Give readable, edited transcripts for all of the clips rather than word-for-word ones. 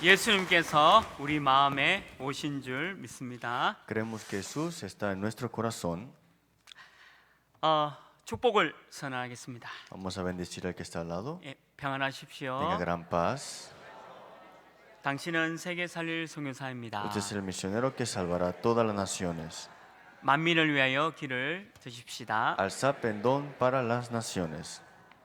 예수님께서 우리 마음에 오신 줄 믿습니다. Creemos que Jesús está en nuestro corazón. 축복을 선언하겠습니다. Vamos a bendecir al que está al lado. 예, 평안하십시오. Tenga gran paz. 당신은 세계 살릴 선교사입니다. Usted es el misionero que salvará a todas las naciones. 만민을 위하여 길을 드십시다. Alzad pendón para las naciones.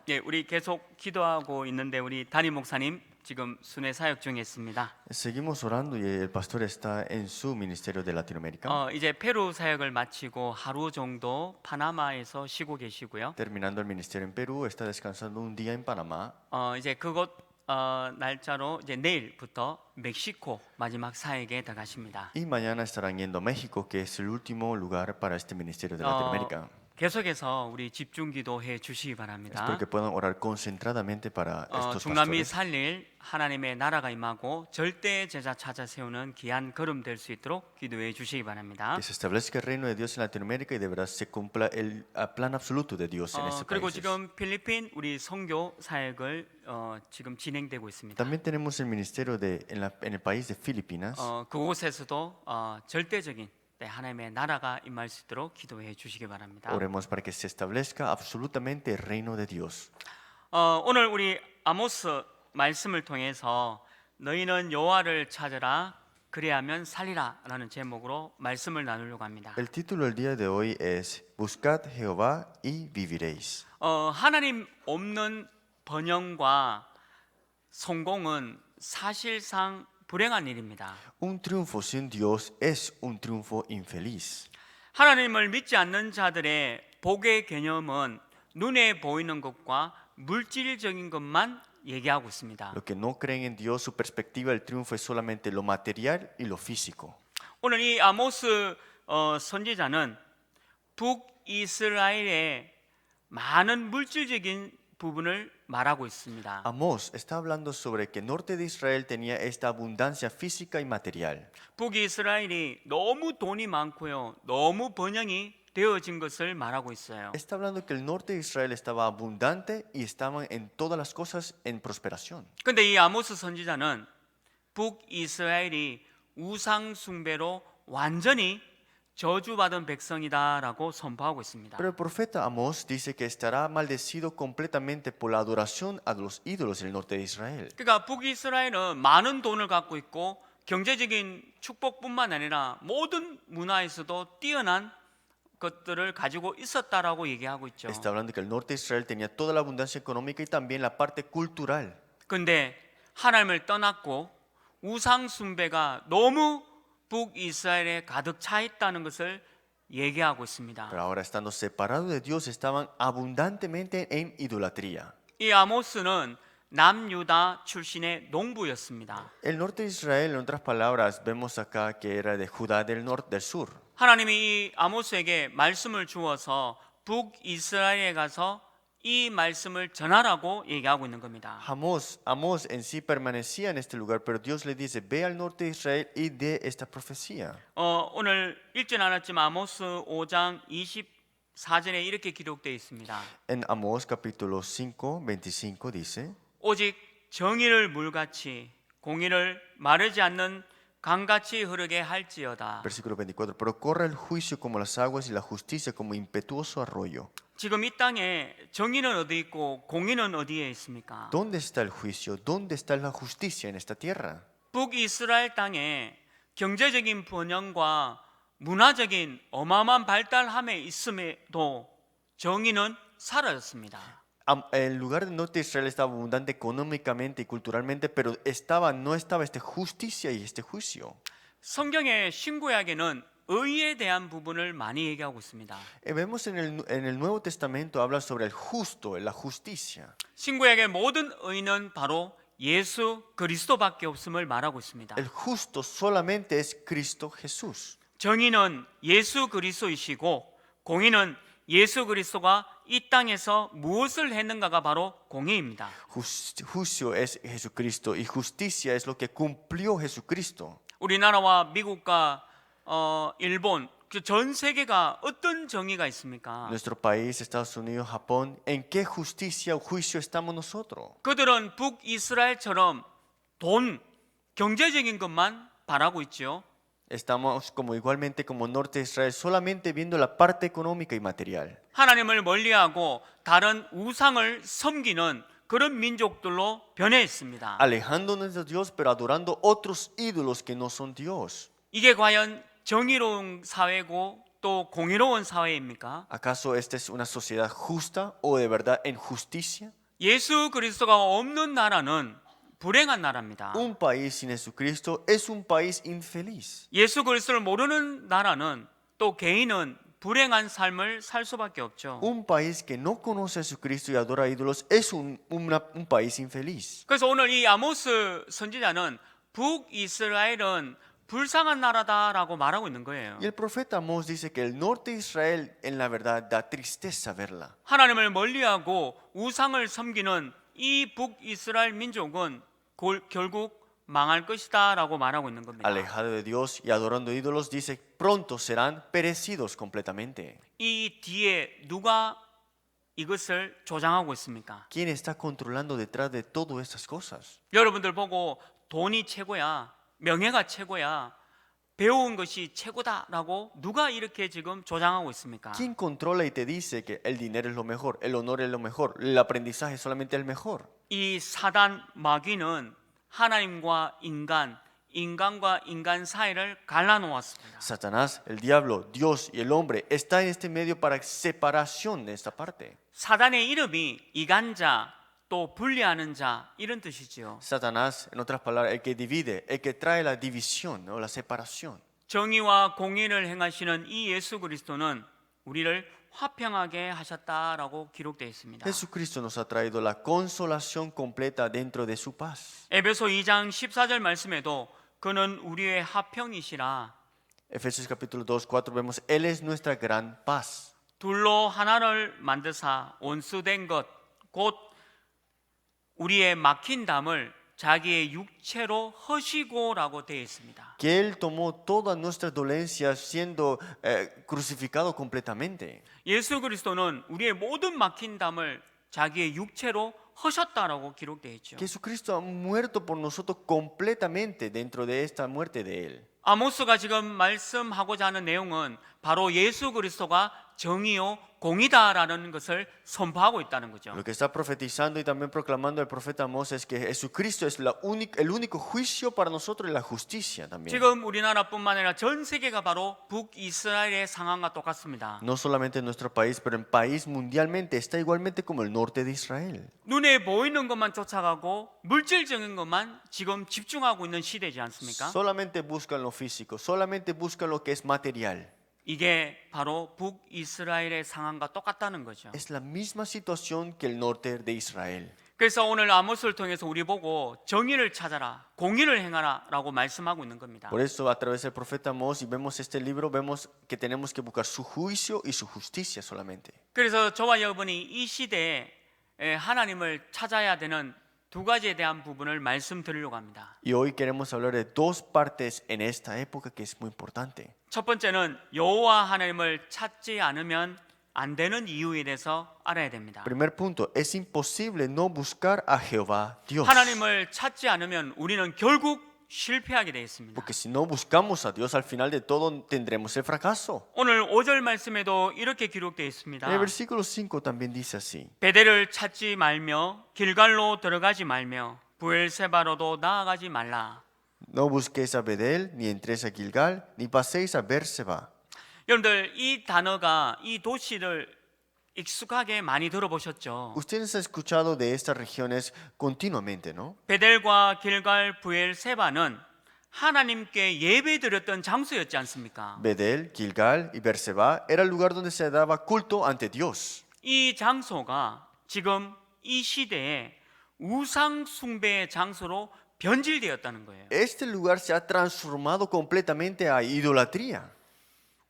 예, 우리 계속 기도하고 있는데 우리 담임 목사님 지금 순회 사역 중에 있습니다. Seguimos orando y el pastor está en su ministerio de Latinoamérica. 이제 페루 사역을 마치고 하루 정도 파나마에서 쉬고 계시고요. Terminando el ministerio en Perú, está descansando un día en Panamá. 이제 그곳 날짜로 이제 내일부터 멕시코 마지막 사역에 들어가십니다. Y mañana estarán yendo a México, que es el último lugar para este ministerio de Latinoamérica. 계속해서 우리 집중 기도해 주시기 바랍니다. Espero que puedan orar concentradamente para estos 중남미 pastores. 살릴 하나님의 나라가 임하고 절대 제자 찾아 세우는 귀한 걸음 될 수 있도록 기도해 주시기 바랍니다. Que se establezca el reino de Dios en Latinoamérica y de verdad se cumpla el plan absoluto de Dios en este 그리고 país. 지금 필리핀 우리 선교 사역을 지금 진행되고 있습니다. También tenemos el ministerio en el país de Filipinas. 그곳에서도 절대적인 하나님의 나라가 임할 수 있도록 기도해 주시기 바랍니다. Oremos para que se establezca absolutamente el reino de Dios. 오늘 우리 아모스 말씀을 통해서 너희는 여호와를 찾으라 그리하면 살리라라는 제목으로 말씀을 나누려고 합니다. El título del día de hoy es Buscad Jehová y viviréis. 하나님 없는 번영과 성공은 사실상 불행한 일입니다. Un triunfo sin Dios es un triunfo infeliz. 하나님을 믿지 않는 자들의 복의 개념은 눈에 보이는 것과 물질적인 것만 얘기하고 있습니다. Los que no creen en Dios, su perspectiva del triunfo es solamente lo material y lo físico. 오늘 이 아모스 선지자는 북이스라엘의 많은 물질적인 부분을 말하고 있습니다. Amós está hablando sobre que el norte de Israel tenía esta abundancia física y material. 북이스라엘이 너무 돈이 많고요, 너무 번영이 되어진 것을 말하고 있어요. Está hablando que el norte de Israel estaba abundante y estaban en todas las cosas en prosperación. 근데 이 아모스 선지자는 북이스라엘이 우상 숭배로 완전히 저주받은 백성이다라고 선포하고 있습니다. Pero el profeta Amós dice que estará maldecido completamente por la adoración a los ídolos en el norte de Israel. 그러니까 북이스라엘은 많은 돈을 갖고 있고 경제적인 축복뿐만 아니라 모든 문화에서도 뛰어난 것들을 가지고 있었다라고 얘기하고 있죠. Está hablando que el norte de Israel tenía toda la abundancia económica y también la parte cultural. 근데 하나님을 떠났고 우상 숭배가 너무 북이스라엘에 가득 차 있다는 것을 얘기하고 있습니다. Pero ahora estando separados de Dios estaban abundantemente en idolatría. 이 아모스는 남유다 출신의 농부였습니다. El norte de Israel, en otras palabras, vemos acá que era de Judá del norte del sur. 하나님이 이 아모스에게 말씀을 주어서 북이스라엘에 가서 이 말씀을 전하라고 얘기하고 있는 겁니다. Amós en sí permanecía en este lugar, pero Dios le dice, ve al norte de Israel y dé esta profecía. 오늘 읽진 않았지만 아모스 5장 24절에 이렇게 기록되어 있습니다. En Amós capítulo 5, 25 dice, 오직 정의를 물같이 공의를 마르지 않는 강같이 흐르게 할지어다. versículo 24, pero corra el juicio como las aguas y la justicia como impetuoso arroyo. 지금 이 땅에 정의는 어디 있고 공의는 어디에 있습니까? ¿Dónde está el juicio? ¿Dónde está la justicia en esta tierra? 북이스라엘 땅에 경제적인 번영과 문화적인 어마어마한 발달함에 있음에도 정의는 사라졌습니다. El lugar del norte de Israel estaba abundante económicamente y culturalmente, pero no estaba esta justicia y este juicio. 성경의 신구약에는 의에 대한 부분을 많이 얘기하고 있습니다. Vemos en el Nuevo Testamento habla sobre el justo, la justicia. 신구약의 모든 의는 바로 예수 그리스도밖에 없음을 말하고 있습니다. El justo solamente es Cristo Jesús. 정의는 예수 그리스도이시고 공의는 예수 그리스도가 이 땅에서 무엇을 했는가가 바로 공의입니다. Juicio es Jesucristo y justicia es lo que cumplió Jesucristo. 우리나라와 미국과 일본 전 세계가 어떤 정의가 있습니까? Nuestro país, Estados Unidos, Japón, ¿en qué justicia o juicio estamos nosotros? 그들은 북이스라엘처럼 돈, 경제적인 것만 바라고 있지요. Estamos como igualmente como norte de Israel solamente viendo la parte económica y material, 하나님을 멀리하고 다른 우상을 섬기는 그런 민족들로 변해있습니다. alejándonos de Dios pero adorando otros ídolos que no son Dios. 이게 과연 정의로운 사회고 또 공의로운 사회입니까? ¿Acaso esta es una sociedad justa o de verdad en justicia? 예수 그리스도가 없는 나라는 불행한 나라입니다. Un país sin Jesucristo es un país infeliz. 예수 그리스도를 모르는 나라는 또 개인은 불행한 삶을 살 수밖에 없죠. Un país que no conoce a Jesucristo y adora ídolos es un país infeliz. 그래서 오늘 이 아모스 선지자는 북이스라엘은 불쌍한 나라다라고 말하고 있는 거예요. Y el profeta Amós dice que el norte de Israel en la verdad da tristeza verla. 하나님을 멀리하고 우상을 섬기는 이 북이스라엘 민족은 결국 망할 것이다라고 말하고 있는 겁니다. Alejado de Dios y adorando ídolos dice pronto serán perecidos completamente. 이 뒤에 누가 이것을 조장하고 있습니까? ¿Quién está controlando detrás de todas estas cosas? 여러분들 보고 돈이 최고야, 명예가 최고야, 배운 것이 최고다라고 누가 이렇게 지금 조장하고 있습니까? ¿Quién controla y te dice que el dinero es lo mejor, el honor es lo mejor, el aprendizaje es solamente el mejor? 이 사단 마귀는 하나님과 인간과 인간 사이를 갈라놓았습니다. Satanás, el diablo, Dios y el hombre está en este medio para separación de esta parte. 사단의 이름이 이간자 또 분리하는 자 이런 뜻이지요. Satanás, en otras palabras, el que divide, el que trae la división o la separación. 정의와 공의를 행하시는 이 예수 그리스도는 우리를 화평하게 하셨다라고 기록되어 있습니다. Jesucristo nos ha traído la consolación completa dentro de su paz. 에베소 2장 14절 말씀에도 그는 우리의 화평이시라. Efesios capítulo 2, 4 vemos, Él es nuestra gran paz. 둘로 하나를 만드사 온수된 것 곧 우리의 막힌 담을 자기의 육체로 허시고라고 되어 있습니다. Que Él tomó todas nuestras dolencias siendo crucificado completamente. 예수 그리스도는 우리의 모든 막힌 담을 자기의 육체로 허셨다라고 기록되어 있죠. Jesucristo ha muerto por nosotros completamente dentro de esta muerte de Él. 아모스가 지금 말씀하고자 하는 내용은 바로 예수 그리스도가 정의요 공의다라는 것을 선포하고 있다는 거죠. Lo que está profetizando y también proclamando el profeta Amós es que Jesucristo es el único juicio para nosotros y la justicia también. 지금 우리나라뿐만 아니라 전 세계가 바로 북이스라엘의 상황과 똑같습니다. No solamente en nuestro país, pero en país mundialmente está igualmente como el norte de Israel. 눈에 보이는 것만 쫓아가고 물질적인 것만 지금 집중하고 있는 시대지 않습니까? Solamente buscan lo físico, solamente buscan lo que es material. 이게 바로 북이스라엘의 상황과 똑같다는 거죠. Es la misma situación que el norte de Israel. 그래서 오늘 아모스를 통해서 우리 보고 정의를 찾아라, 공의를 행하라라고 말씀하고 있는 겁니다. Por eso a través del profeta Amós y vemos este libro, vemos que tenemos que buscar su juicio y su justicia solamente. 그래서 저와 여러분이 이 시대에 하나님을 찾아야 되는 두 가지에 대한 부분을 말씀드리려고 합니다. Y hoy queremos hablar de dos partes en esta época que es muy importante. 첫 번째는 여호와 하나님을 찾지 않으면 안 되는 이유에 대해서 알아야 됩니다. Primer punto, es imposible no buscar a Jehová Dios. 하나님을 찾지 않으면 우리는 결국 실패하게 되어 있습니다. Porque si no buscamos a Dios, al final de todo tendremos el fracaso. 오늘 5절 말씀에도 이렇게 기록되어 있습니다. En el versículo 5 también dice así. 베델을 찾지 말며 길갈로 들어가지 말며 부엘세바로도 나아가지 말라. No busquéis a Bedel, ni entréis a Gilgal, ni paséis a Berseba. 여러분들 이 단어가 이 도시를 익숙하게 많이 들어보셨죠? Ustedes han escuchado de estas regiones continuamente, ¿no? 베델과 길갈, 부엘세바는 하나님께 예배드렸던 장소였지 않습니까? Bedel, Gilgal y Berseba era el lugar donde se daba culto ante Dios. 이 장소가 지금 이 시대에 우상 숭배의 장소로 변질되었다는 거예요. Este lugar se ha transformado completamente a idolatría.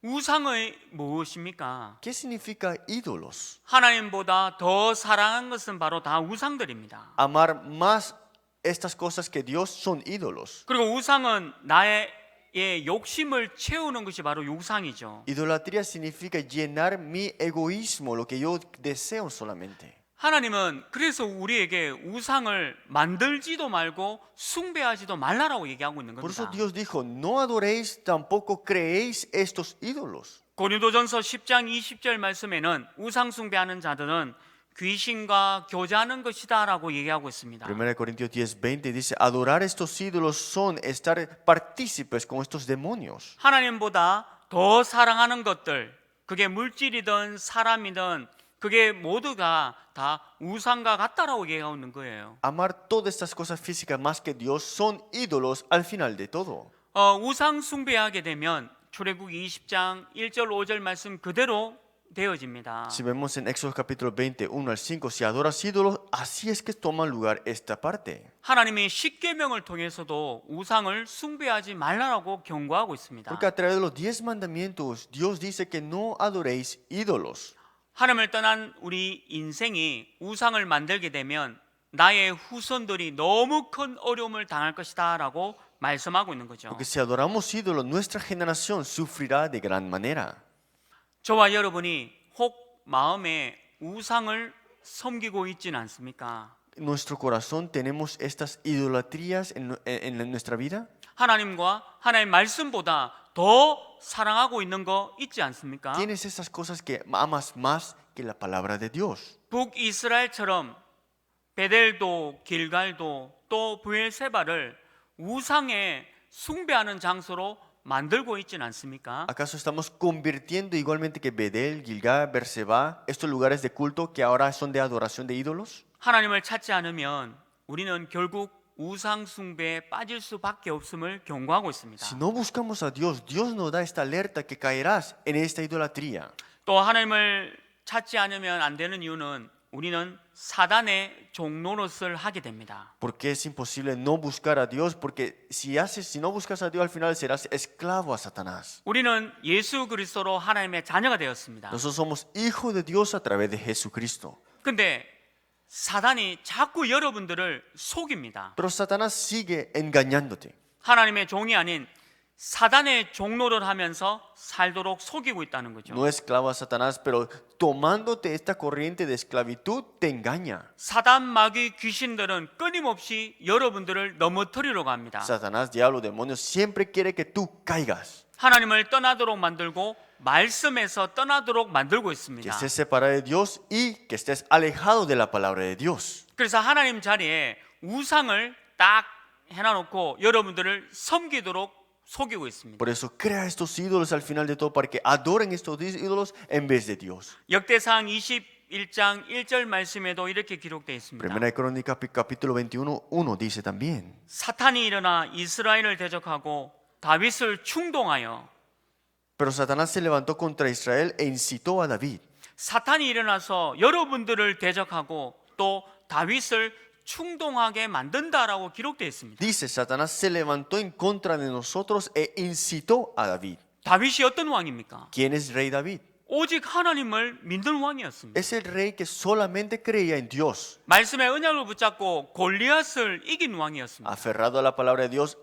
우상의 무엇입니까? ¿Qué significa ídolos? 하나님보다 더 사랑한 것은 바로 다 우상들입니다. Amar más estas cosas que Dios son ídolos. 그리고 우상은 나의 욕심을 채우는 것이 바로 우상이죠. Idolatría significa llenar mi egoísmo, lo que yo deseo solamente. 하나님은 그래서 우리에게 우상을 만들지도 말고 숭배하지도 말라라고 얘기하고 있는 Por eso 겁니다. Dios dijo, no adoréis, tampoco creéis estos ídolos. 고린도전서 10장 20절 말씀에는 우상 숭배하는 자들은 귀신과 교제하는 것이다라고 얘기하고 있습니다. 1 Corintios 10:20 dice, adorar estos ídolos son estar partícipes con estos demonios. 하나님보다 더 사랑하는 것들, 그게 물질이든 사람이든 그게 모두가 다 우상과 같다라고 얘기하고 있는 거예요. Amar todas estas cosas físicas más que Dios son ídolos al final de todo. 우상 숭배하게 되면 출애굽기 20장 1절 5절 말씀 그대로 되어집니다. Si vemos en Éxodo capítulo 20, 1 al 5, si adoras ídolos, así es que toma lugar esta parte. 하나님이 십계명을 통해서도 우상을 숭배하지 말라라고 경고하고 있습니다. Porque a través de los 10 mandamientos, Dios dice que no adoréis ídolos. 하나님을 떠난 우리 인생이 우상을 만들게 되면 나의 후손들이 너무 큰 어려움을 당할 것이다라고 말씀하고 있는 거죠. Porque si adoramos ídolos, nuestra generación sufrirá de gran manera. 저와 여러분이 혹 마음에 우상을 섬기고 있지는 않습니까? En nuestro corazón tenemos estas idolatrías en nuestra vida. 하나님과 하나님의 말씀보다 더 사랑하고 있는 거 있지 않습니까? Tienes esas cosas que amas más que la palabra de Dios. 북이스라엘처럼 베델도 길갈도 또 브엘세바를 우상에 숭배하는 장소로 만들고 있지는 않습니까? ¿Acaso estamos convirtiendo igualmente que Bedel, Gilgal, Berseba, estos lugares de culto que ahora son de adoración de ídolos? 하나님을 찾지 않으면 우리는 결국 우상 숭배에 빠질 수밖에 없음을 경고하고 있습니다. Si no buscamos a Dios, Dios nos da esta alerta que caerás en esta idolatría. 또 하나님을 찾지 않으면 안 되는 이유는 우리는 사단의 종노릇을 하게 됩니다. ¿Por qué es imposible no buscar a Dios? Porque si no buscas a Dios, al final serás esclavo a Satanás. 우리는 예수 그리스도로 하나님의 자녀가 되었습니다. Nosotros somos hijos de Dios a través de Jesucristo. 근데 사단이 자꾸 여러분들을 속입니다. Pero Satanás sigue engañándote. 하나님의 종이 아닌 사단의 종노를 하면서 살도록 속이고 있다는 거죠. No esclavo a Satanás, pero tomándote esta corriente de esclavitud te engaña. 사단 마귀 귀신들은 끊임없이 여러분들을 넘어뜨리려고 합니다. Satanás, diablo, demonios, siempre quiere que tú caigas, 하나님을 떠나도록 만들고 말씀에서 떠나도록 만들고 que 있습니다. estés separado de Dios y que estés alejado de la palabra de Dios. 그래서 하나님 자리에 우상을 딱 해놔놓고 여러분들을 섬기도록 속이고 있습니다. Por eso crea estos ídolos al final de todo para que adoren estos ídolos en vez de Dios. 역대상 21장 1절 말씀에도 이렇게 기록되어 있습니다. Primera de Crónica capítulo 21, 1 dice también. 사탄이 일어나 이스라엘을 대적하고 다윗을 충동하여 Pero Satanás se levantó contra Israel e incitó a David. 사탄이 일어나서 여러분들을 대적하고 또 다윗을 충동하게 만든다라고 기록되어 있습니다. Dice, Satanás se levantó en contra de nosotros e incitó a David. 다윗이 어떤 왕입니까? ¿Quién es rey David? 오직 하나님을 믿는 왕이었습니다. Es el rey que solamente creía en Dios. 말씀의 언약을 붙잡고 골리앗을 이긴 왕이었습니다. Aferrado a la palabra de Dios,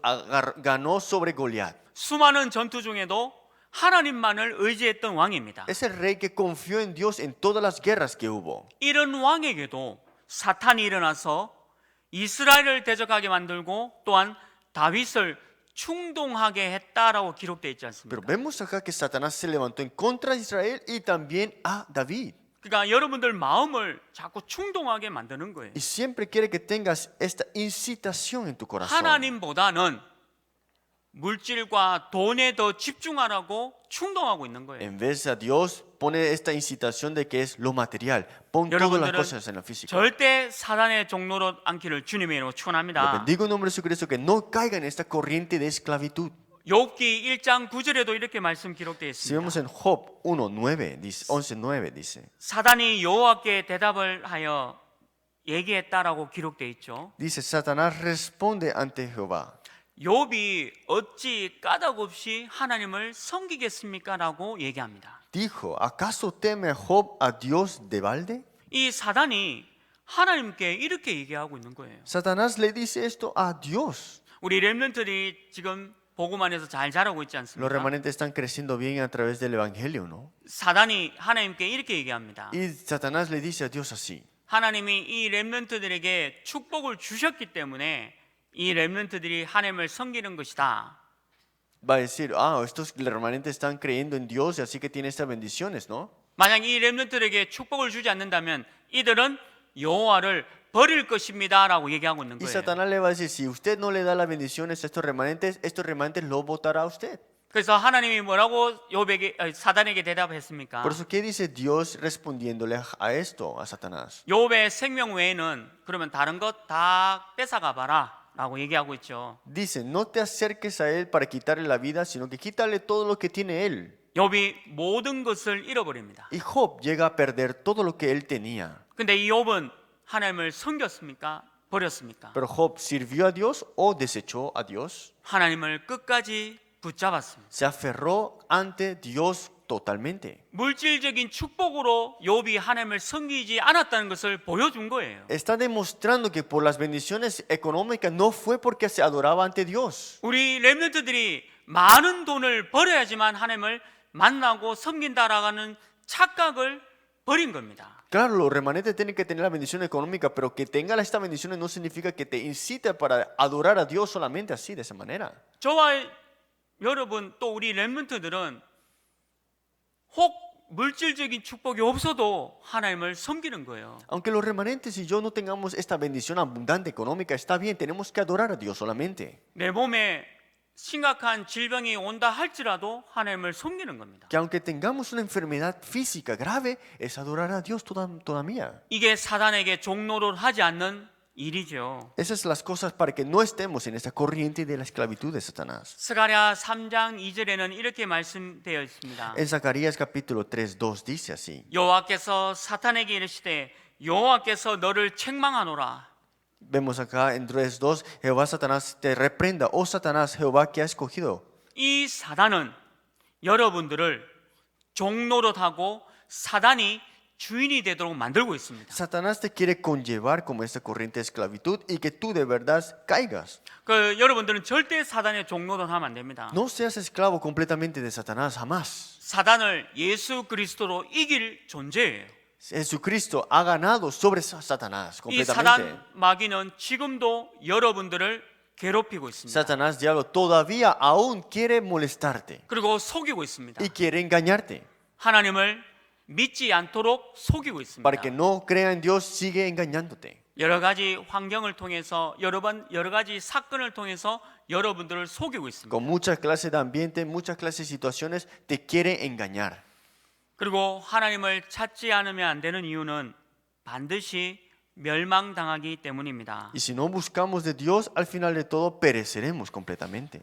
ganó sobre Goliat. 수많은 전투 중에도 하나님만을 의지했던 왕입니다. Es el rey que confió en Dios en todas las guerras que hubo. 이런 왕에게도 사탄이 일어나서 이스라엘을 대적하게 만들고 또한 다윗을 충동하게 했다라고 기록되어 있지 Pero 않습니까? vemos acá que Satanás se levantó en contra de Israel y también a David. 그러니까 여러분들 마음을 자꾸 충동하게 만드는 거예요. Y siempre quiere que tengas esta incitación en tu corazón. 하나님보다는 물질과 돈에 더 집중하라고 충동하고 있는 거예요. En vez a Dios pone esta incitación de que es lo material. Pon todas las 여러분들은 cosas en la física. 절대 사단의 종로로 않기를 주님의 이름으로 Lo 축원합니다. bendigo en nombre de Jesucristo que no caigan en esta corriente de esclavitud. 욥기 1장 9절에도 이렇게 말씀 기록되어 Si vemos 있습니다. en Job 1:9 dice, 11:9 dice, 사단이 여호와께 대답을 하여 얘기했다라고 기록되어 있죠. dice Satanás responde ante Jehová. 욥이 어찌 까닭 없이 하나님을 섬기겠습니까라고 얘기합니다. Dijo, ¿acaso teme Job a Dios de balde? 이 사단이 하나님께 이렇게 얘기하고 있는 거예요. Satanás le dice esto a Dios. 우리 렘넌트들이 지금 복음 안에서 잘 자라고 있지 Los 않습니까? remanentes están creciendo bien a través del evangelio, ¿no? 사단이 하나님께 이렇게 얘기합니다. Y Satanás le dice a Dios así. 하나님이 이 렘넌트들에게 축복을 주셨기 때문에 이 렘넌트들이 하나님을 섬기는 것이다. Va a decir, ah, estos remanentes están creyendo en Dios y así que tienen estas bendiciones, ¿no? 만약 이 렘넌트들에게 축복을 주지 않는다면 이들은 여호와를 버릴 것입니다라고 얘기하고 있는 Y 거예요. Satanás le va a decir, si usted no le da las bendiciones a estos remanentes lo votará a usted. 그래서 하나님이 뭐라고 사단에게 대답했습니까? Por eso, ¿qué dice Dios respondiéndole a esto, a Satanás? 욥의 생명 외에는 그러면 다른 것 다 뺏어가 봐라라고 얘기하고 있죠. Dice, no te acerques a él para quitarle la vida, sino que quítale todo lo que tiene él. 욥이 모든 것을 잃어버립니다. Y Job llega a perder todo lo que él tenía. 근데 이 욥은 하나님을 섬겼습니까? 버렸습니까? Pero Job sirvió a Dios o desechó a Dios. 하나님을 끝까지 붙잡았습니다. Se aferró ante Dios totalmente. 물질적인 축복으로 욥이 하나님을 섬기지 않았다는 것을 보여준 거예요. Está demostrando que por las bendiciones económicas no fue porque se adoraba ante Dios. 우리 렘넌트들이 많은 돈을 벌어야지만 하나님을 만나고 섬긴다라는 착각을 버린 겁니다. Claro, los remanentes tienen que tener la bendición económica, pero que tengan estas bendiciones no significa que te incite para adorar a Dios solamente así, de esa manera. 저와 여러분 또 우리 렘넌트들은 혹 물질적인 축복이 없어도 하나님을 섬기는 거예요. Aunque los remanentes y yo no tengamos esta bendición abundante económica, está bien, tenemos que adorar a Dios solamente. 내 몸에 심각한 질병이 온다 할지라도 하나님을 섬기는 겁니다. Que aunque tengamos una enfermedad física grave, es adorar a Dios todavía. 이게 사단에게 종로를 하지 않는 일이죠. Esas son las cosas para que no estemos en esa corriente de la esclavitud de Satanás. 스가랴 3장 2절에는 이렇게 말씀되어 있습니다. En Zacarías capítulo 3:2 dice así. 여호와께서 사탄에게 이르시되 여호와께서 너를 책망하노라. Vemos acá en 3:2, Jehová Satanás te reprenda, oh Satanás, Jehová que ha escogido. 이 사단은 여러분들을 종노릇하고 사단이 주인이 되도록 만들고 있습니다. Satanás te quiere conllevar como esa corriente de esclavitud y que tú de verdad caigas. 그 여러분들은 절대 사단의 종노릇하면 안 됩니다. No seas esclavo completamente de Satanás, jamás. 사단을 예수 그리스도로 이길 존재예요. Jesucristo ha ganado sobre Satanás 이 completamente. 사단 마귀는 지금도 여러분들을 괴롭히고 있습니다. Satanás, diablo, todavía aún quiere molestarte 그리고 속이고 있습니다. y quiere engañarte. 하나님을 믿지 않도록 속이고 있습니다. Para que no crea en Dios, sigue engañándote. 여러 가지 환경을 통해서 여러 가지 사건을 통해서 여러분들을 속이고 있습니다. Con muchas clases de ambiente, muchas clases de situaciones, te quiere engañar. 그리고 하나님을 찾지 않으면 안 되는 이유는 반드시 멸망당하기 때문입니다. Y si no buscamos de Dios, al final de todo pereceremos completamente.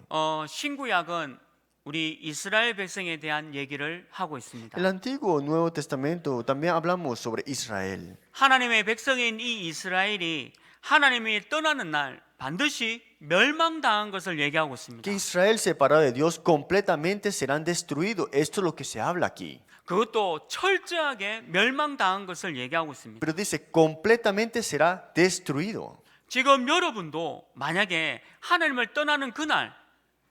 신구약은 우리 이스라엘 백성에 대한 얘기를 하고 있습니다. El Antiguo Nuevo Testamento también hablamos sobre Israel. 하나님의 백성인 이 이스라엘이 하나님이 떠나는 날 반드시 멸망당한 것을 얘기하고 있습니다. Que Israel separado de Dios completamente serán destruidos. Esto es lo que se habla aquí. 그것도 철저하게 멸망당한 것을 얘기하고 있습니다. Pero dice, completamente será destruido. 지금 여러분도 만약에 하나님을 떠나는 그날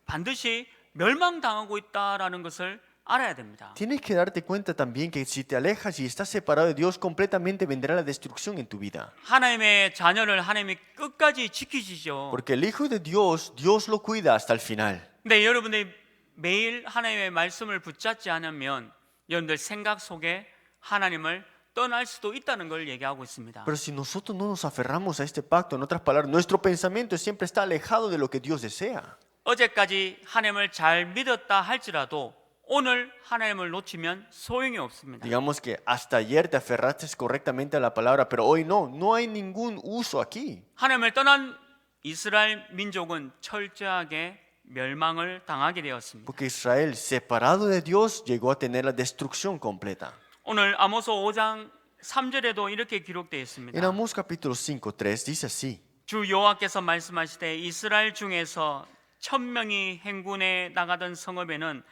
반드시 멸망당하고 있다라는 것을 알아야 됩니다. Tienes que darte cuenta también que si te alejas y estás separado de Dios, completamente vendrá la destrucción en tu vida. 하나님의 자녀를 하나님이 끝까지 지키시죠. Porque el Hijo de Dios, Dios lo cuida hasta el final. 근데 여러분들이 매일 하나님의 말씀을 붙잡지 않으면 여러분들 생각 속에 하나님을 떠날 수도 있다는 걸 얘기하고 있습니다. Pero si nosotros no nos aferramos a este pacto, en otras palabras, nuestro pensamiento siempre está alejado de lo que Dios desea. 어제까지 하나님을 잘 믿었다 할지라도 오늘 하나님을 놓치면 소용이 없습니다. Digamos que hasta ayer te aferraste correctamente a la palabra, pero hoy no, no hay ningún uso aquí. 하나님을 떠난 이스라엘 민족은 철저하게 멸망을 당하게 되었습니다. Porque Israel, separado de Dios, llegó a tener la destrucción completa. 오늘 아모스 5장 3절에도 이렇게 기록되어 있습니다. En Amós capítulo 5:3 dice así. 주 여호와께서 말씀하시되 이스라엘 중에서 1000명이 행군에 나가던 성읍에는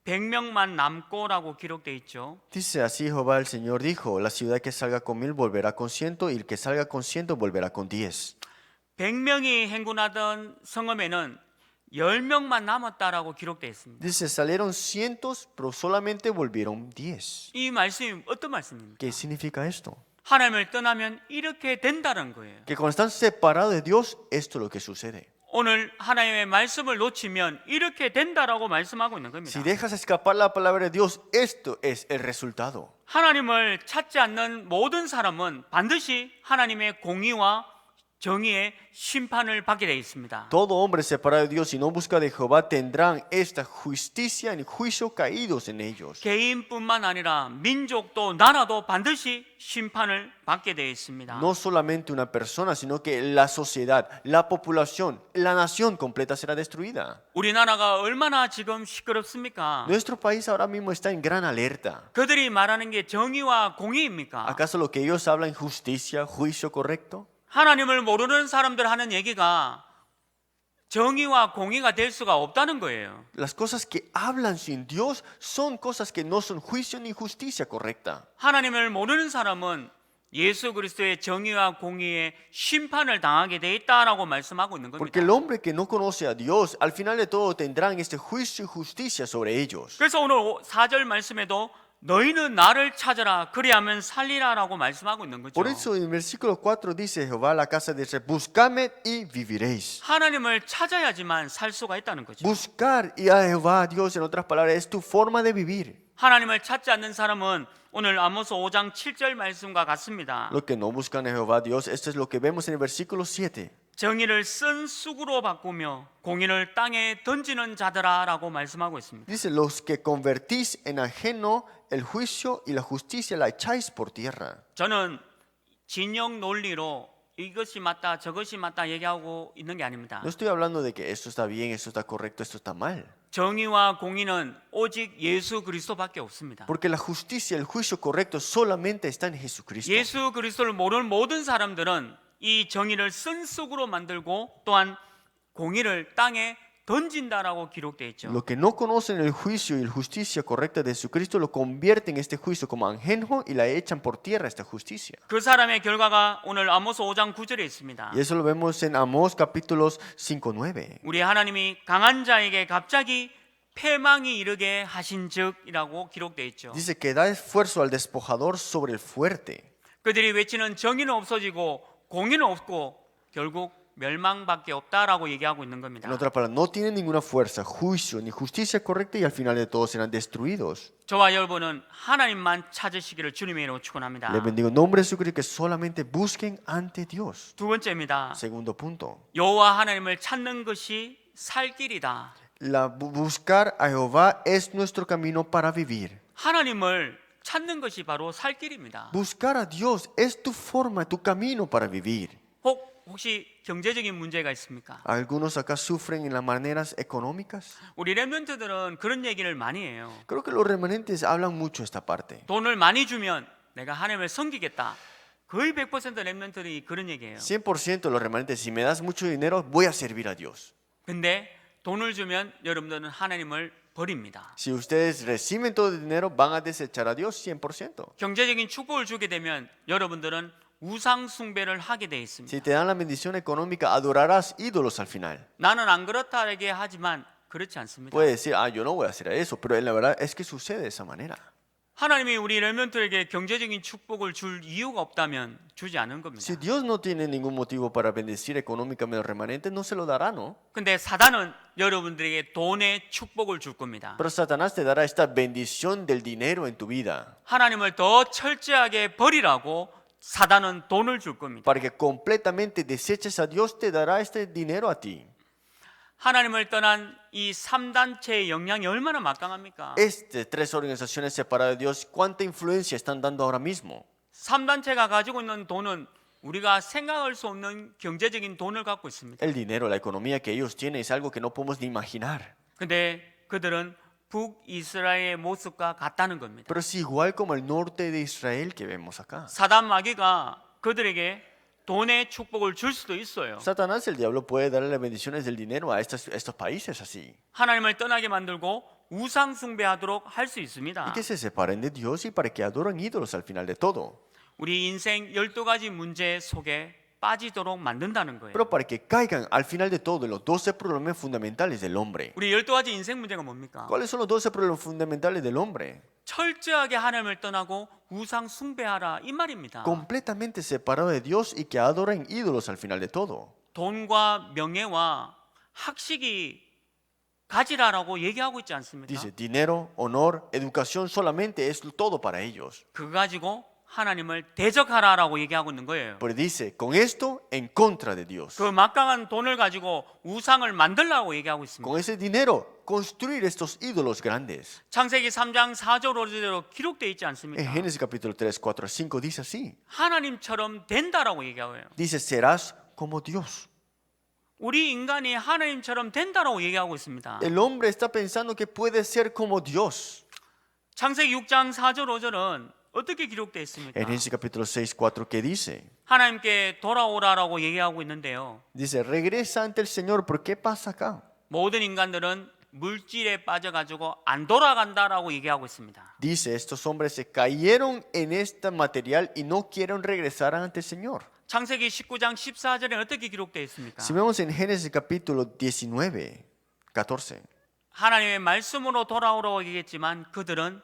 100명만 남고라고 기록되어 있죠. Dice así Jehová el Señor dijo, la ciudad que salga con 1000 volverá con 100 y el que salga con 100 volverá con 10. 100명이 행군하던 성읍에는 10명만 남았다라고 기록되어 있습니다. Dice, salieron cientos, pero solamente volvieron 10. 이 말씀이 어떤 말씀입니까? ¿Qué significa esto? 하나님을 떠나면 이렇게 된다는 거예요. Que cuando están separados de Dios, esto es lo que sucede. 오늘 하나님의 말씀을 놓치면 이렇게 된다라고 말씀하고 있는 겁니다. Si dejas escapar la palabra de Dios, esto es el resultado. 하나님을 찾지 않는 모든 사람은 반드시 하나님의 공의와 정의의 심판을 받게 되어 있습니다. Todo hombre separado de Dios y no busca de Jehová tendrán esta justicia y juicio caídos en ellos. 개인뿐만 아니라 민족도 나라도 반드시 심판을 받게 되어 있습니다. No solamente una persona, sino que la sociedad, la población, la nación completa será destruida. 우리나라가 얼마나 지금 시끄럽습니까? Nuestro país ahora mismo está en gran alerta. 그들이 말하는 게 정의와 공의입니까? ¿Acaso lo que ellos hablan justicia, juicio correcto? 하나님을 모르는 사람들 하는 얘기가 정의와 공의가 될 수가 없다는 거예요. Las cosas que hablan sin Dios son cosas que no son juicio ni justicia correcta. 하나님을 모르는 사람은 예수 그리스도의 정의와 공의의 심판을 당하게 돼 있다라고 말씀하고 있는 Porque 겁니다. el hombre que no conoce a Dios, al final de todo tendrán este juicio y justicia sobre ellos. 그래서 오늘 4절 말씀에도 너희는 나를 찾아라 그리하면 살리라라고 말씀하고 있는 거죠. Por eso en el versículo 4 dice Jehová a la casa de Israel, buscadme y viviréis. 하나님을 찾아야지만 살 수가 있다는 거죠. Buscar y a Jehová, a Dios, en otras palabras, es tu forma de vivir. 하나님을 찾지 않는 사람은 오늘 아모스 5장 7절 말씀과 같습니다. Los que no buscan a Jehová, Dios, esto es lo que vemos en el versículo 7. 정의를 쓴 쑥으로 바꾸며 공의를 땅에 던지는 자들아라고 말씀하고 있습니다. Dice, los que convertís en ajeno el juicio y la justicia la echáis por tierra. 저는 진영 논리로 이것이 맞다 저것이 맞다 얘기하고 있는 게 아닙니다. No estoy hablando de que esto está bien, esto está correcto, esto está mal. 정의와 공의는 오직 예수 그리스도밖에 없습니다. Porque la justicia, el juicio correcto solamente está en Jesucristo. 예수 그리스도를 모르는 모든 사람들은 이 정의를 쓴 쑥으로 만들고 또한 공의를 땅에 던진다라고 기록되어 있죠. Los que no conocen el juicio y la justicia correcta de Jesucristo lo convierten este juicio como ajeno y la echan por tierra esta justicia. 그 사람의 결과가 오늘 아모스 5장 9절에 있습니다. Y eso lo vemos en Amós capítulos 5, 9. 우리 하나님이 강한 자에게 갑자기 패망이 이르게 하신즉이라고 기록되어 있죠. Dice que da esfuerzo al despojador sobre el fuerte. 그들이 외치는 정의는 없어지고 공의는 없고 결국 멸망밖에 없다라고 얘기하고 있는 겁니다. En otras palabras, no tienen ninguna fuerza, juicio ni justicia correcta y al final de todo serán destruidos. 저와 여러분은 하나님만 찾으시기를 주님의 이름으로 축원합니다. Les bendigo en nombre de Jesucristo que solamente busquen ante Dios. 두 번째입니다. Segundo punto. 여호와 하나님을 찾는 것이 살 길이다. Buscar a Jehová es nuestro camino para vivir. 하나님을 찾는 것이 바로 살 길입니다. Buscar a Dios es tu forma, tu camino para vivir. 혹시 경제적인 문제가 있습니까? Algunos acá sufren en las maneras económicas. 우리 렘넌트들은 그런 얘기를 많이 해요. Creo que los remanentes hablan mucho esta parte. 돈을 많이 주면 내가 하나님을 섬기겠다. 거의 100% 렘넌트들이 그런 얘기예요. 100% de los remanentes, si me das mucho dinero, voy a servir a Dios. 근데 돈을 주면 여러분들은 하나님을 버립니다. Si ustedes reciben todo el dinero, van a desechar a Dios 100%. 경제적인 축복을 주게 되면 여러분들은 우상 숭배를 하게 돼 있습니다. Si te dan la bendición económica, adorarás ídolos al final. 나는 안 그렇다게 하지만 그렇지 않습니다. Puedes decir, yo no voy a hacer eso, pero la verdad es que sucede de esa manera. 하나님이 우리 렘넌트에게 경제적인 축복을 줄 이유가 없다면 주지 않은 겁니다. Si Dios no tiene ningún motivo para bendecir económicamente a los remanentes, no se lo dará, ¿no? 근데 사단은 여러분들에게 돈의 축복을 줄 겁니다. Pero Satanás te dará esta bendición del dinero en tu vida 하나님을 더 철저하게 버리라고 사단은 돈을 줄 겁니다. para que completamente deseches a Dios, te dará este dinero a ti. 하나님을 떠난 이 3단체의 영향이 얼마나 막강합니까? Estas tres organizaciones separadas de Dios, ¿cuánta influencia están dando ahora mismo? 3단체가 가지고 있는 돈은 우리가 생각할 수 없는 경제적인 돈을 갖고 있습니다. El dinero, la economía que ellos tienen es algo que no podemos ni imaginar. 근데 그들은 북이스라엘의 모습과 같다는 겁니다. Pero es igual como el norte de Israel que vemos acá. 사단 마귀가 그들에게 돈의 축복을 줄 수도 있어요. Satanás, el diablo, puede darle las bendiciones del dinero a estos países así. 하나님을 떠나게 만들고 우상 숭배하도록 할 수 Y 있습니다. que se separen de Dios y para que adoren ídolos al final de todo. 우리 인생 12가지 문제 속에 빠지도록 만든다는 거예요. Pero para que caigan al final de todo en los 12 problemas fundamentales del hombre. 우리 12가지 인생 문제가 뭡니까? ¿Cuáles son los 12 problemas fundamentales del hombre? 철저하게 하나님을 떠나고 우상 숭배하라 이 말입니다. completamente separado de Dios y que adoren ídolos al final de todo. 돈과 명예와 학식이 가지라라고 얘기하고 있지 않습니까? Dice, dinero, honor, educación solamente es todo para ellos. 그거 가지고 하나님을 대적하라라고 얘기하고 있는 거예요. Pero dice, con esto en contra de Dios. 그 막강한 돈을 가지고 우상을 만들라고 얘기하고 있습니다. Con ese dinero, construir estos ídolos grandes. 창세기 3장 4절 5절대로 기록되어 있지 En 않습니까? Génesis capítulo 3, 4, 5 dice así. 하나님처럼 된다라고 얘기하고요. Dice, serás como Dios. 우리 인간이 하나님처럼 된다라고 얘기하고 있습니다. El hombre está pensando que puede ser como Dios. 창세기 6장 4절 5절은 어떻게 기록되어 있습니까? En Génesis capítulo 6, 4, ¿qué dice? 하나님께 돌아오라라고 얘기하고 있는데요. Dice, regresa ante el Señor. ¿Pero qué pasa acá? 모든 인간들은 물질에 빠져가지고 안 돌아간다라고 얘기하고 있습니다. Dice, estos hombres se cayeron en este material y no quieren regresar ante el Señor. 창세기 19장 14절에 어떻게 기록되어 있습니까? Si vemos en Génesis capítulo 19, 14, 하나님의 말씀으로 돌아오라고 얘기했지만 그들은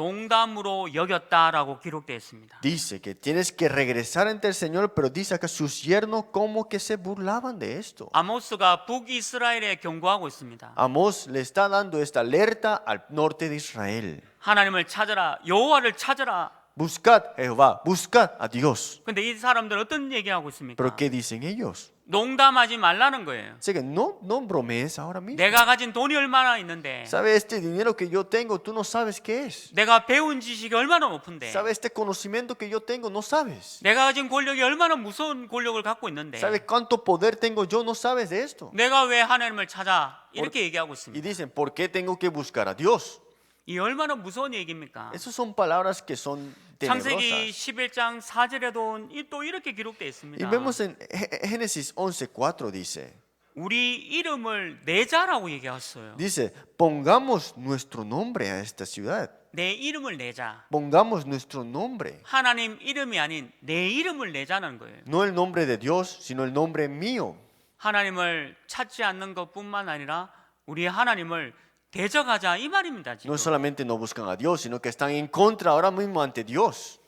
농담으로 여겼다라고 기록되어 있습니다. dice que tienes que regresar ante el Señor, pero dice acá sus yernos como que se burlaban de esto. 아모스가 북이스라엘에 경고하고 있습니다. Amós le está dando esta alerta al norte de Israel. 하나님을 찾아라, 여호와를 찾아라. Buscad Jehová, buscad a Dios. 근데 이 사람들 어떤 얘기하고 있습니까? ¿Pero qué dicen ellos? 농담하지 말라는 거예요. Así que no bromees ahora mismo. 내가 가진 돈이 얼마나 있는데, ¿Sabes este dinero que yo tengo? Tú no sabes qué es. 내가 배운 지식이 얼마나 높은데, ¿Sabes este conocimiento que yo tengo? No sabes. 내가 가진 권력이 얼마나 무서운 권력을 갖고 있는데, ¿Sabes cuánto poder tengo yo? No sabes de esto. 내가 왜 하나님을 찾아? 이렇게 얘기하고 Y 있습니다. dicen, ¿por qué tengo que buscar a Dios? 이 얼마나 무서운 얘기입니까? Esas son palabras que son 창세기 tenebrosas. 11장 4절에도 또 이렇게 기록되어 Y 있습니다. vemos en Génesis 11:4 dice, 우리 이름을 내자라고 얘기했어요. dice, pongamos nuestro nombre a esta ciudad. 내 이름을 내자. Pongamos nuestro nombre. 하나님 이름이 아닌 내 이름을 내자는 거예요. No el nombre de Dios, sino el nombre mío. 하나님을 찾지 않는 것뿐만 아니라 우리 하나님을 대적하자 이 말입니다. 지금. No solamente no buscan a Dios, sino que están en contra ahora mismo ante Dios.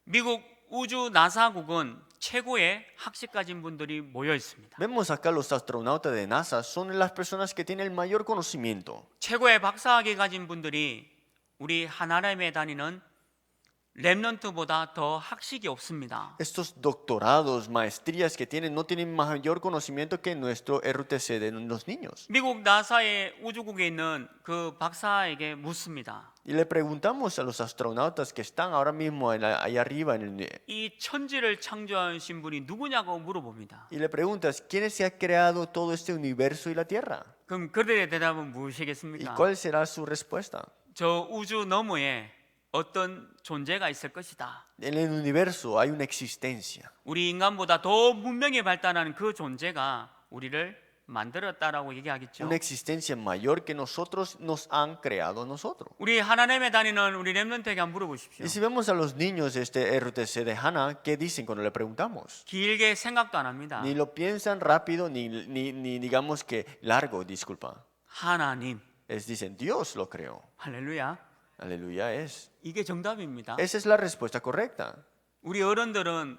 미국 우주 나사국은 최고의 학식 가진 분들이 모여 있습니다. Vemos acá los astronautas de NASA, son las personas que tienen el mayor conocimiento. 최고의 박사학위 가진 분들이 우리 하나님에 다니는 렘넌트보다 더 학식이 없습니다. Estos doctorados, maestrías que tienen, no tienen mayor conocimiento que nuestro RUTC de los niños. 미국 나사의 우주국에 있는 그 박사에게 묻습니다. Y le preguntamos a los astronautas que están ahora mismo ahí arriba 이 천지를 창조하신 분이 누구냐고 물어봅니다. y le preguntas, ¿quién se ha creado todo este universo y la Tierra? 그럼 그들의 대답은 ¿Y 무엇이겠습니까? cuál será su respuesta? 저 우주 너머에 어떤 존재가 있을 것이다. En el universo hay una existencia. 우리 인간보다 더 문명에 발달하는 그 존재가 우리를 만들었다라고 얘기하겠죠. Una existencia mayor que nosotros nos han creado a nosotros. 우리 하나님에 다니는 우리 렘넌트에게 한번 물어보십시오. Y si vemos a los niños de este RUTC de Hannah, ¿qué dicen cuando le preguntamos? 길게 생각도 안 합니다. Ni lo piensan rápido, ni digamos que largo, disculpa. 하나님. Es dicen, Dios lo creó. 할렐루야. Aleluya es. 이게 정답입니다. Esa es la respuesta correcta. 우리 어른들은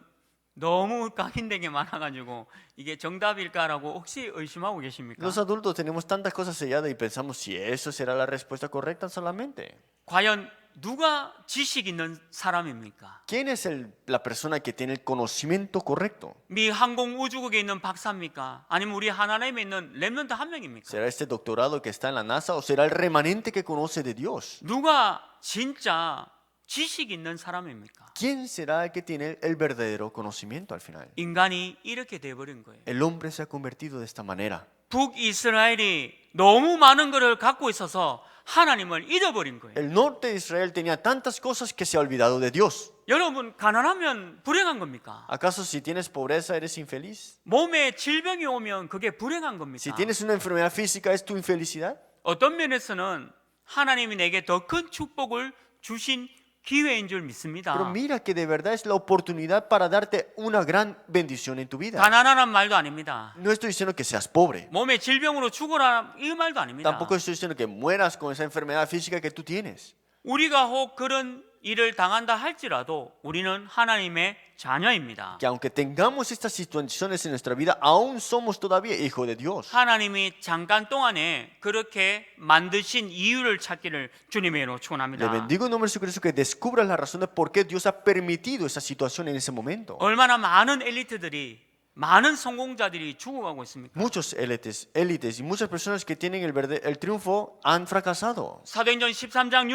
너무 각인되게 많아가지고 이게 정답일까라고 혹시 의심하고 계십니까? Los adultos tenemos tantas cosas selladas y pensamos si eso será la respuesta correcta solamente. 과연 누가 지식 있는 사람입니까? ¿Quién es la persona que tiene el conocimiento correcto? 미 항공 우주국에 있는 박사입니까? 아니면 우리 하나님에 있는 렘넌트 한 명입니까? ¿Será este doctorado que está en la NASA o será el remanente que conoce de Dios? 누가 진짜 지식 있는 사람입니까? ¿Quién será el que tiene el verdadero conocimiento al final? 인간이 이렇게 돼버린 거예요. El hombre se ha convertido de esta manera. 북이스라엘이 너무 많은 것을 갖고 있어서 하나님을 잃어버린 거예요. El norte de Israel tenía tantas cosas que se ha olvidado de Dios. 여러분 가난하면 불행한 겁니까? ¿Acaso si tienes pobreza eres infeliz? 몸에 질병이 오면 그게 불행한 겁니까? Si tienes una enfermedad física es tu infelicidad? 어떤 면에서는 하나님이 내게 더 큰 축복을 주신 기회인 줄 믿습니다. Pero mira que de verdad es la oportunidad para darte una gran bendición en tu vida. 가난하란 말도 아닙니다. No estoy diciendo que seas pobre. 몸에 질병으로 죽어라 이 말도 아닙니다. Tampoco estoy diciendo que mueras con esa enfermedad física que tú tienes. 우리가 혹 그런 일을 당한다 할지라도 우리는 하나님의 자녀입니다. Que aunque tengamos estas situaciones en nuestra vida, aún somos todavía hijos de Dios. 하나님이 잠깐 동안에 그렇게 만드신 이유를 찾기를 주님의 이름으로 Le 축원합니다. bendigo en nombre de Jesucristo que descubras la razón de por qué Dios ha permitido esa situación en ese momento. 얼마나 많은 엘리트들이 많은 성공자들이 죽어가고 있습니까? Muchos élites y muchas personas que tienen el triunfo han fracasado. 사도행전 13장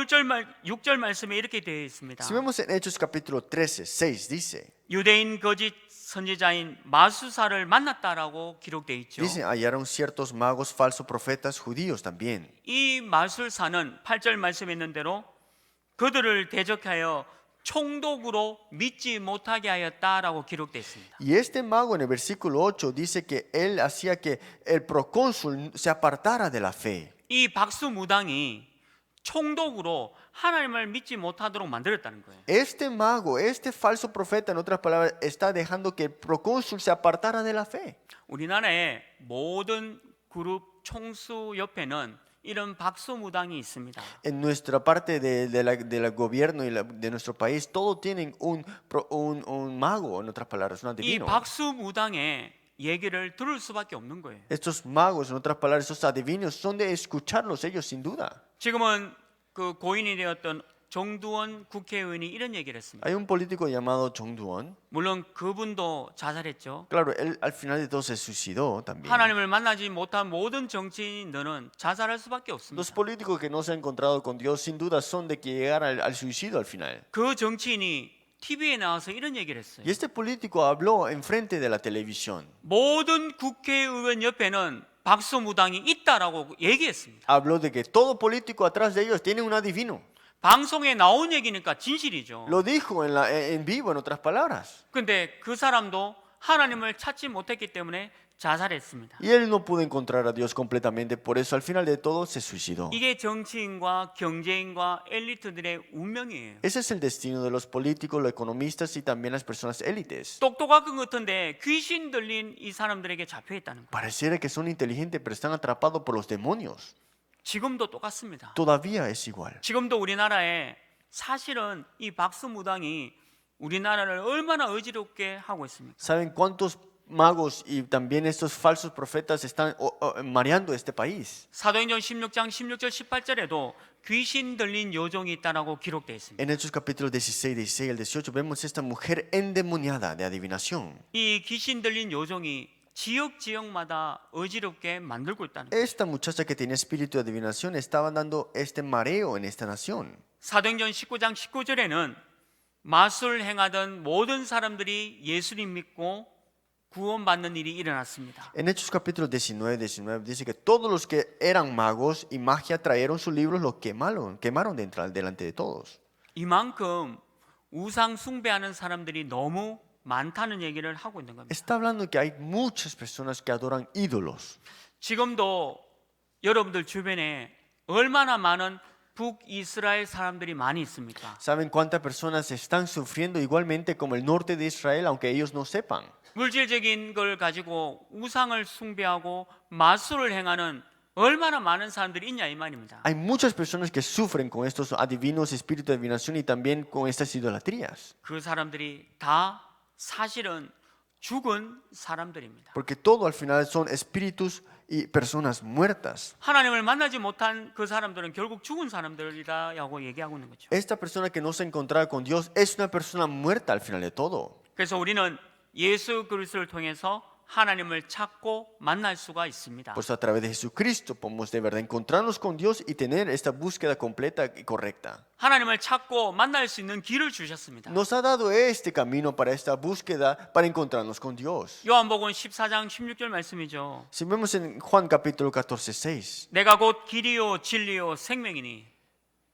6절 말씀에 이렇게 되어 있습니다. Si vemos en Hechos capítulo 13, 6 dice, 유대인 거짓 선지자인 마수사를 만났다라고 기록되어 있죠. dice, hallaron ciertos magos, falsos profetas judíos también. 이 마술사는 8절 말씀에 있는 대로 그들을 대적하여 총독으로 믿지 못하게 하였다라고 기록되어 있습니다. Y este mago en el versículo 8 dice que él hacía que el procónsul se apartara de la fe. 이 박수무당이 총독으로 하나님을 믿지 못하도록 만들었다는 거예요. Este mago, este falso profeta, en otras palabras, está dejando que el procónsul se apartara de la fe. 우리나라의 모든 그룹 총수 옆에는 이런 박수무당이 있습니다. En nuestra parte del gobierno y de nuestro país, todos tienen un mago, en otras palabras, un 이 adivino. 박수무당의 얘기를 들을 수밖에 없는 거예요. Estos magos, en otras palabras, estos adivinos, son de escucharlos ellos sin duda. 지금은 그 고인이 되었던 정두원 국회의원이 이런 얘기를 했습니다. Hay un político llamado Chong Doo-won. 물론 그분도 자살했죠. Claro, él al final de todo se suicidó también. 하나님을 만나지 못한 모든 정치인들은 자살할 수밖에 Los 없습니다. políticos que no se han encontrado con Dios, sin duda, son de que llegar al suicidio al final. 그 정치인이 TV에 나와서 이런 얘기를 했어요. Y este político habló enfrente de la televisión. 모든 국회의원 옆에는 박수무당이 있다라고 얘기했습니다. Habló de que todo político atrás de ellos tiene un adivino. 방송에 나온 얘기니까 진실이죠. Lo dijo en vivo, en otras palabras. 근데 그 사람도 하나님을 찾지 못했기 때문에 자살했습니다. Y él no pudo encontrar a Dios completamente, por eso al final de todo se suicidó. 이게 정치인과 경제인과 엘리트들의 운명이에요. Ese es el destino de los políticos, los economistas y también las personas élites. 똑똑한 것 같은데 귀신 들린 이 사람들에게 잡혀 있다는 거예요. Pareciera que son inteligentes, pero están atrapados por los demonios. 지금도 똑같습니다. Todavía es igual. 지금도 우리나라에 사실은 이 박수무당이 우리나라를 얼마나 어지럽게 하고 있습니까? ¿Saben cuántos magos y también estos falsos profetas están mareando este país? 사도행전 16장 16절 18절에도 귀신 들린 요종이 있다라고 기록되어 있습니다. En Hechos capítulo 16, 16 al 18 vemos esta mujer endemoniada de adivinación. 이 귀신 들린 요종이 지역마다 어지럽게 만들고 있다는 거예요. Esta muchacha que tenía espíritu de adivinación estaba dando este mareo en esta nación. 사도행전 19장 19절에는 마술 행하던 모든 사람들이 예수님 믿고 구원받는 일이 일어났습니다. En Hechos capítulo 19, 19 dice que todos los que eran magos y magia trajeron sus libros, los quemaron delante de todos. 이만큼 우상 숭배하는 사람들이 너무 많다는 얘기를 하고 있는 겁니다. Está hablando que hay muchas personas que adoran ídolos. 지금도 여러분들 주변에 얼마나 많은 북이스라엘 사람들이 많이 있습니까? ¿Saben cuántas personas están sufriendo igualmente como el norte de Israel, aunque ellos no sepan? 물질적인 걸 가지고 우상을 숭배하고 마술을 행하는 얼마나 많은 사람들이 있냐 이 말입니다. Hay muchas personas que sufren con estos adivinos, espíritu de adivinación y también con estas idolatrías. 그 사람들이 다 사실은 죽은 사람들입니다. Porque todo al final son espíritus y personas muertas. 하나님을 만나지 못한 그 사람들은 결국 죽은 사람들이라고 얘기하고 있는 거죠. Esta persona que no se encontraba con Dios es una persona muerta al final de todo. 그래서 우리는 예수 그리스도를 통해서 하나님을 찾고 만날 수가 있습니다. Pues a través de Jesucristo podemos de verdad encontrarnos con Dios y tener esta búsqueda completa y correcta. 하나님을 찾고 만날 수 있는 길을 주셨습니다. Nos ha dado este camino para esta búsqueda para encontrarnos con Dios. 요한복음 14장 16절 말씀이죠. Si vemos en Juan capítulo 14, 6, 내가 곧 길이요 진리요 생명이니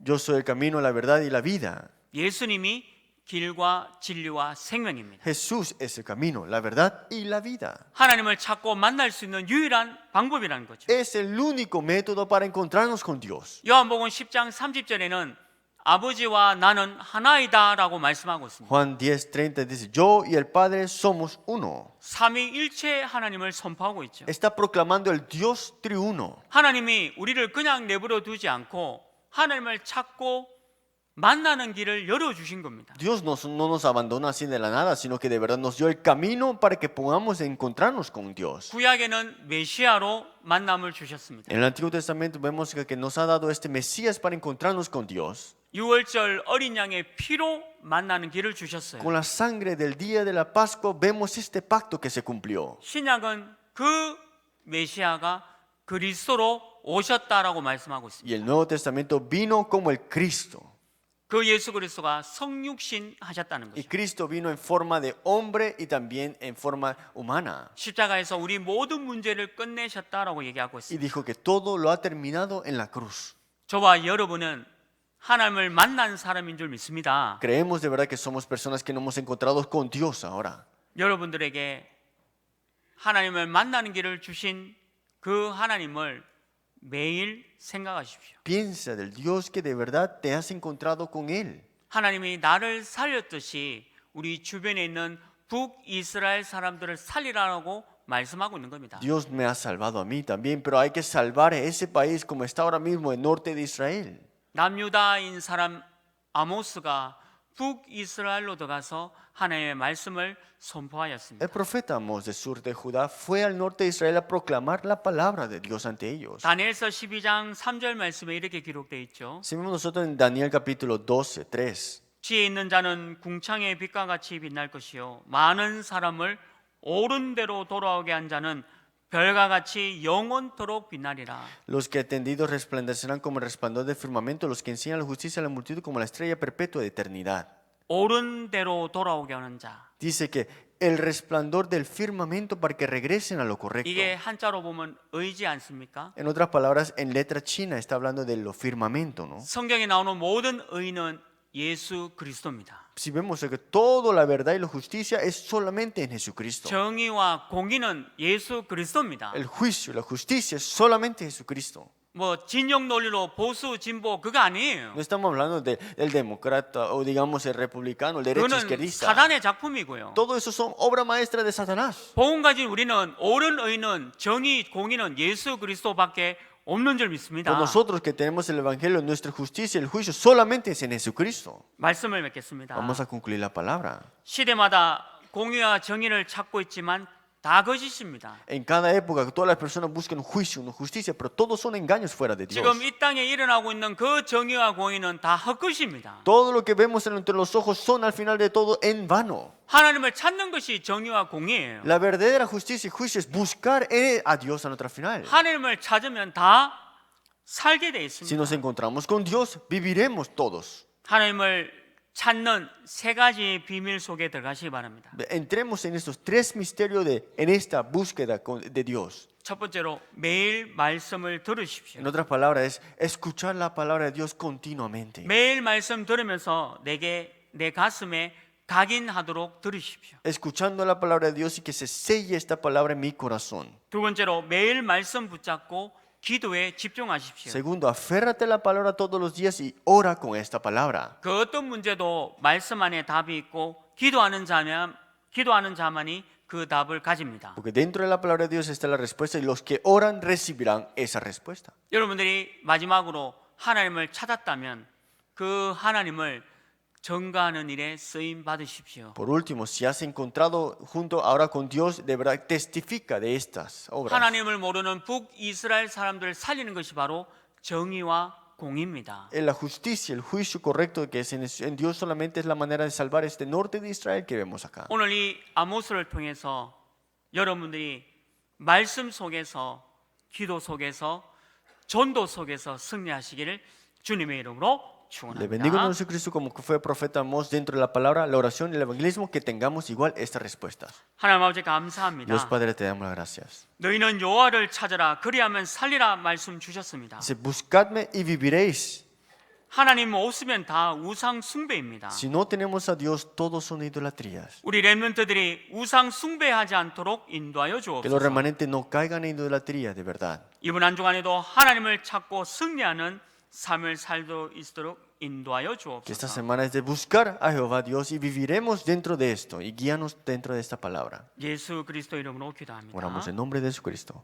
yo soy el camino, la verdad y la vida. 예수님이 길과 진리와 생명입니다. Jesús es el camino, la verdad y la vida. 하나님을 찾고 만날 수 있는 유일한 방법이라는 거죠. Es el único método para encontrarnos con Dios. 요한복음 10장 30절에는 아버지와 나는 하나이다라고 말씀하고 있습니다. Juan 10:30 dice, yo y el Padre somos uno. 삼위일체 하나님을 선포하고 있죠. Está proclamando el Dios triuno. 하나님이 우리를 그냥 내버려 두지 않고 하나님을 찾고 만나는 길을 열어주신 겁니다. Dios no nos abandona así de la nada, sino que de verdad nos dio el camino para que podamos encontrarnos con Dios. 구약에는 메시아로 만남을 주셨습니다. En el Antiguo Testamento vemos que nos ha dado este Mesías para encontrarnos con Dios. 유월절 어린 양의 피로 만나는 길을 주셨어요. Con la sangre del día de la Pascua vemos este pacto que se cumplió. 신약은 그 메시아가 그리스도로 오셨다라고 말씀하고 있습니다. Y el Nuevo Testamento vino como el Cristo. 그 예수 그리스도가 성육신 하셨다는 Y 거죠. Cristo vino en forma de hombre y también en forma humana. 십자가에서 우리 모든 문제를 끝내셨다라고 얘기하고 Y 있습니다. dijo que todo lo ha terminado en la cruz. 저와 여러분은 하나님을 만난 사람인 줄 믿습니다. Creemos de verdad que somos personas que nos hemos encontrado con Dios ahora. 여러분들에게 하나님을 만나는 길을 주신 그 하나님을 매일 생각하십시오. Piensa del Dios que de verdad te has encontrado con Él. 하나님이 나를 살렸듯이 우리 주변에 있는 북이스라엘 사람들을 살리라고 말씀하고 있는 겁니다. Dios me ha salvado a mí también, pero hay que salvar a ese país como está ahora mismo el norte de Israel. 남유다인 사람 아모스가 북이스라엘로 들어가서 하나님의 말씀을 선포하였습니다. El profeta Amós del sur de Judá fue al norte de Israel a proclamar la palabra de Dios ante ellos. 다니엘서 12장 3절 말씀에 이렇게 기록되어 있죠. Si vemos nosotros en Daniel capítulo 12, 3. 지혜 있는 자는 궁창의 빛과 같이 빛날 것이요 많은 사람을 옳은 대로 돌아오게 한 자는 별과 같이 영원토록 빛나리라. Los que atendidos resplandecerán como el resplandor del firmamento, los que enseñan la justicia a la multitud como la estrella perpetua de eternidad. 옳은 대로 돌아오게 하는 자. Dice que el resplandor del firmamento para que regresen a lo correcto. 이게 한자로 보면 의지 않습니까? En otras palabras, en letra china está hablando de lo firmamento, ¿no? 성경에 나오는 모든 의는 예수 그리스도입니다. Si vemos que toda la verdad y la justicia es solamente en Jesucristo. 정의와 공의는 예수 그리스도입니다. El juicio y la justicia es solamente Jesucristo. 뭐 진영 논리로 보수 진보 그거 아니에요. No estamos hablando del demócrata o digamos el republicano, el derecho 그거는 izquierdista. 사단의 작품이고요. Todo eso son obra maestra de Satanás. 복음 가진 우리는 옳은 의는 정의 공의는 예수 그리스도밖에 없는 줄 믿습니다. Pues nosotros que tenemos el evangelio, nuestra justicia y el juicio solamente es en Jesucristo. 말씀을 맺겠습니다. Vamos a concluir la palabra. 시대마다 공의와 정의를 찾고 있지만 다 거짓입니다. En cada época todas las personas buscan juicio, no justicia, pero todos son engaños fuera de Dios. 지금 이 땅에 일어나고 있는 그 정의와 공의는 다 헛것입니다. Todo lo que vemos entre los ojos son al final de todo en vano. 하나님을 찾는 것이 정의와 공의예요. La verdadera justicia y juicio es buscar a Dios a nuestra final. 하나님을 찾으면 다 살게 돼 Si 있습니다. nos encontramos con Dios, viviremos todos. 하나님을 찾는 세 가지 비밀 속에 들어가시기 바랍니다. Entremos en estos tres misterios en esta búsqueda de Dios. 첫 번째로 매일 말씀을 들으십시오. En otras palabras, es escuchar la palabra de Dios continuamente. 매일 말씀 들으면서 내 가슴에 각인하도록 들으십시오. Escuchando la palabra de Dios y que se selle esta palabra en mi corazón. 두 번째로 매일 말씀 붙잡고 기도에 집중하십시오. Segundo, aférrate a la palabra todos los días y ora con esta palabra. 그 어떤 문제도 말씀 안에 답이 있고 기도하는 자만이 그 답을 가집니다. Porque dentro de la palabra de Dios está la respuesta y los que oran recibirán esa respuesta. 여러분들이 마지막으로 하나님을 찾았다면 그 하나님을 전가하는 일에 쓰임 받으십시오. Por último, si has encontrado junto ahora con Dios, de verdad testifica de estas obras. 하나님을 모르는 북이스라엘 사람들을 살리는 것이 바로 정의와 공의입니다. En la justicia, el juicio correcto que es en Dios solamente es la manera de salvar este norte de Israel que vemos acá. 오늘 이 아모스를 통해서 여러분들이 말씀 속에서 기도 속에서 전도 속에서 승리하시기를 주님의 이름으로 Le bendigo en 축원합니다. Jesucristo como fue profeta Amós dentro de la palabra, la oración y el evangelismo, que tengamos igual estas respuestas. 하나님 아버지 Dios 감사합니다. Padre, te damos las gracias. 너희는 여호와를 찾으라 그리하면 살리라 말씀 주셨습니다. Dice, buscadme y viviréis. 하나님 없으면 다 우상 숭배입니다. Si no tenemos a Dios, todos son idolatrías. 우리 렘넌트들이 우상 숭배하지 않도록 인도하여 Que los 주옵소서. remanentes no caigan en idolatría, de verdad. 이번 한 주간에도 하나님을 찾고 승리하는 삶을 살도 있도록 인도하여 Que esta 주옵소서. semana es de buscar a Jehová Dios y viviremos dentro de esto y guíanos dentro de esta palabra. 예수 그리스도 이름으로 기도합니다. Oramos en nombre de Jesucristo.